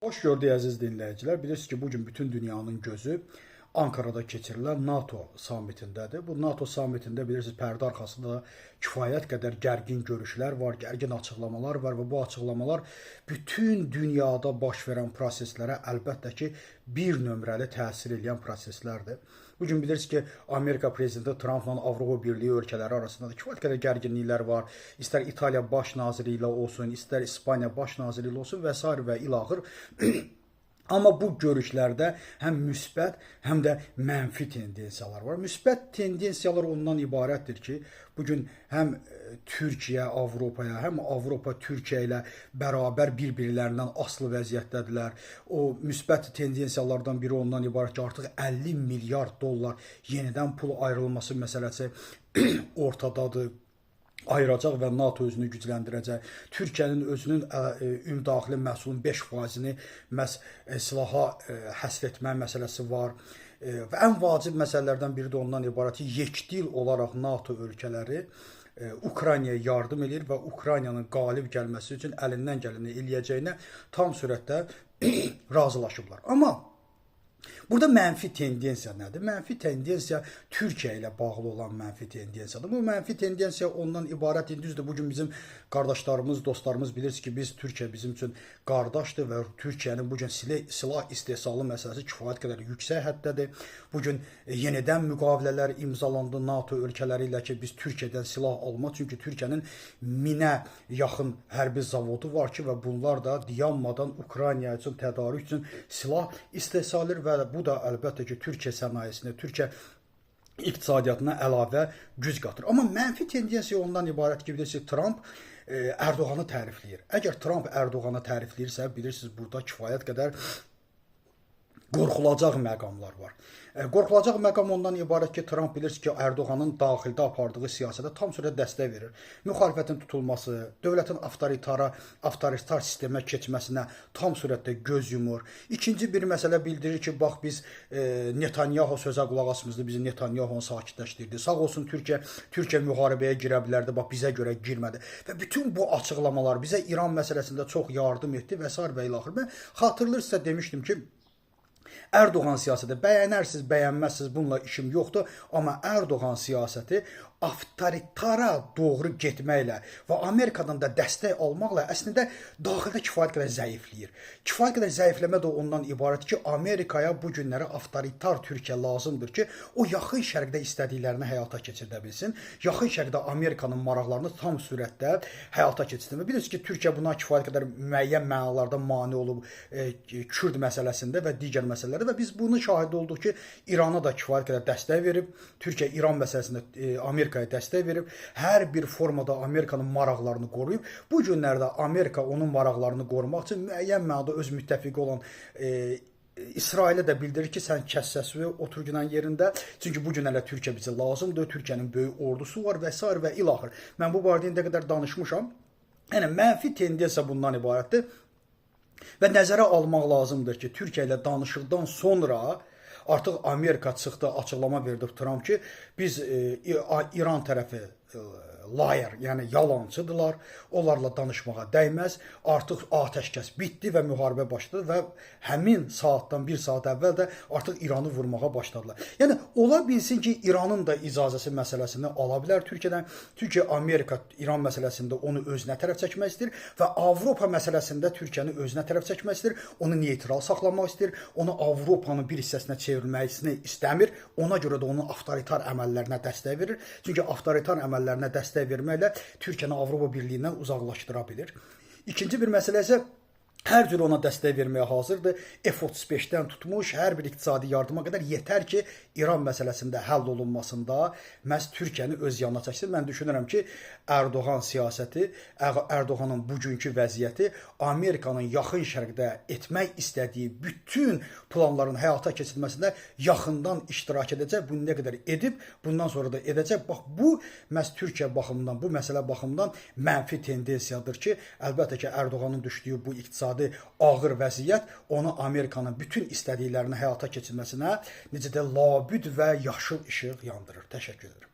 Hoş gördük əziz dinləyicilər. Bilirsiniz ki, bugün bütün dünyanın gözü Ankara'da keçirilən NATO samitindədir. Bu NATO samitində bilirsiniz pərdə arxasında kifayət qədər gərgin görüşlər var, gərgin açıqlamalar var və bu açıqlamalar bütün dünyada baş verən proseslərə əlbəttə ki, bir nömrəli təsir edən proseslərdir. Bugün bilirsiniz ki, Amerika prezidenti Trumpla Avropa Birliyi ölkələri arasında da kifayət qədər gərginliklər var. İstər İtaliya baş naziri ilə olsun, istər İspaniya baş naziri ilə olsun və s. və ilaxır. Amma bu görüşlərdə həm müsbət, həm də mənfi tendensiyalar var. Müsbət tendensiyalar ondan ibarətdir ki, bugün həm Türkiyə Avropaya, həm Avropa Türkiyə ilə bərabər bir-birlərindən asılı vəziyyətdədirlər. O müsbət tendensiyalardan biri ondan ibarət ki, artıq 50 milyard dollar yenidən pul ayrılması məsələsi ortadadır. Ayıracaq və NATO özünü gücləndirəcək. Türkiyənin özünün ümumdaxili məhsulun 5%-ni məhz silaha həsr etmə məsələsi var. Və ən vacib məsələlərdən biri də ondan ibarət ki, yekdil olaraq NATO ölkələri Ukraynaya yardım edir və Ukraynanın qalib gəlməsi üçün əlindən gələni eləyəcəyinə tam sürətdə razılaşıblar. Amma burada mənfi tendensiya nədir? Mənfi tendensiya Türkiyə ilə bağlı olan mənfi tendensiyadır. Bu mənfi tendensiya ondan ibarət düzdür. Bugün bizim qardaşlarımız, dostlarımız bilirsiniz ki, biz Türkiyə bizim üçün qardaşdır və Türkiyənin bugün silah istehsalı məsələsi kifayət qədər yüksək həddədir. Bugün yenidən müqavilələr imzalandı NATO ölkələri ilə ki, biz Türkiyədən silah almaq. Çünki Türkiyənin 1000-ə yaxın hərbi zavodu var ki və bunlar da dayanmadan Ukrayna üçün tədarük üçün silah istehsal edir və bu da əlbəttə ki, Türkiyə sənayesində, Türkiyə iqtisadiyyatına əlavə güc qatır. Amma mənfi tendensiya ondan ibarət ki, bilirsiniz, Trump Ərdoğanı tərifləyir. Əgər Trump Ərdoğanı tərifləyirsə, bilirsiniz, burada kifayət qədər qorxulacaq məqamlar var. Qorxulacaq məqam ondan ibarət ki, Trump bilirsiniz ki, Ərdoğanın daxildə apardığı siyasətə tam sürətlə dəstək verir. Müxalifətin tutulması, dövlətin avtoritar sistemə keçməsinə tam sürətlə göz yumur. İkinci bir məsələ bildirir ki, bax biz Netanyahu sözə qulaq asmızdı, bizi Netanyahunu sakitləşdirdi. Sağ olsun Türkiyə müharibəyə girə bilərdi, bax bizə görə girmədi. Və bütün bu açıqlamalar bizə İran məsələsində çox yardım etdi və s. və ilaxır. Mən xatırlayırsınızsa demişdim ki, Ərdoğan siyasəti bəyənərsiniz, bəyənməzsiniz, bununla işim yoxdur. Amma Ərdoğan siyasəti avtoritara doğru getməklə və Amerikadan da dəstək almaqla əslində daxildə kifayət qədər zəifləyir. Kifayət qədər zəifləmə də ondan ibarət ki, Amerikaya bu günlərə avtoritar Türkiyə lazımdır ki, o yaxın şərqdə istədiklərini həyata keçirdə bilsin. Yaxın şərqdə Amerikanın maraqlarını tam sürətdə həyata keçirsin. Bilirsiniz ki, Türkiyə buna kifayət qədər müəyyən mənalarda mane olub Kürd məsələsində və digər məsələlərdə və biz bunun şahidi olduq ki, İrana da kifayət qədər dəstək verib, Türkiyə İran məsələsində Amerikaya dəstək verib, hər bir formada Amerikanın maraqlarını qoruyub. Bu günlərdə Amerika onun maraqlarını qorumaq üçün müəyyən mənada öz müttəfiqi olan İsrailə də bildirir ki, sən kəs səsini otur günən yerində. Çünki bu gün hələ Türkiyə bizə lazımdır, Türkiyənin böyük ordusu var və s. və ilaxır. Mən bu barədə indiyə qədər danışmışam. Yəni, mənfi tendensiya bundan ibarətdir. Və nəzərə almaq lazımdır ki, Türkiyə ilə danışıqdan sonra artıq Amerika çıxdı, açıqlama verdi Trump ki, biz İran tərəfi liar, yəni yalancıdırlar, onlarla danışmağa dəyməz, artıq atəşkəs bitdi və müharibə başladı və həmin saatdan bir saat əvvəl də artıq İranı vurmağa başladılar. Yəni, ola bilsin ki, İranın da icazəsi məsələsini ala bilər Türkiyədən. Türkiyə, Amerika İran məsələsində onu özünə tərəf çəkmək istəyir və Avropa məsələsində Türkiyəni özünə tərəf çəkmək istəyir, onu neytral saxlamaq istəyir, onu Avropanın bir hissəsinə çevrilməsini istəmir, ona görə də onun avtoritar əməllərinə dəstək verir. Çünki avtoritar əməllərinə dəstək verməklə Türkiyəni Avropa Birliyindən uzaqlaşdıra bilir. İkinci bir məsələ isə hər cür ona dəstək verməyə hazırdır. F-35-dən tutmuş, hər bir iqtisadi yardıma qədər yetər ki, İran məsələsində həll olunmasında məhz Türkiyəni öz yanına çəksin. Mən düşünürəm ki, Ərdoğan siyasəti, Ərdoğanın bugünkü vəziyyəti Amerikanın yaxın şərqdə etmək istədiyi bütün planların həyata keçirilməsində yaxından iştirak edəcək. Bunu nə qədər edib, bundan sonra da edəcək. Bax, bu məhz Türkiyə baxımından, bu məsələ baxımından mənfi tendensiyadır ki, əlbəttə ki, Ərdoğanın düşdüyü bu iqtisadi ağır vəziyyət onu Amerikanın bütün istədiklərini həyata keçirməsinə necə də labüd və yaşıl işıq yandırır. Təşəkkür ederim.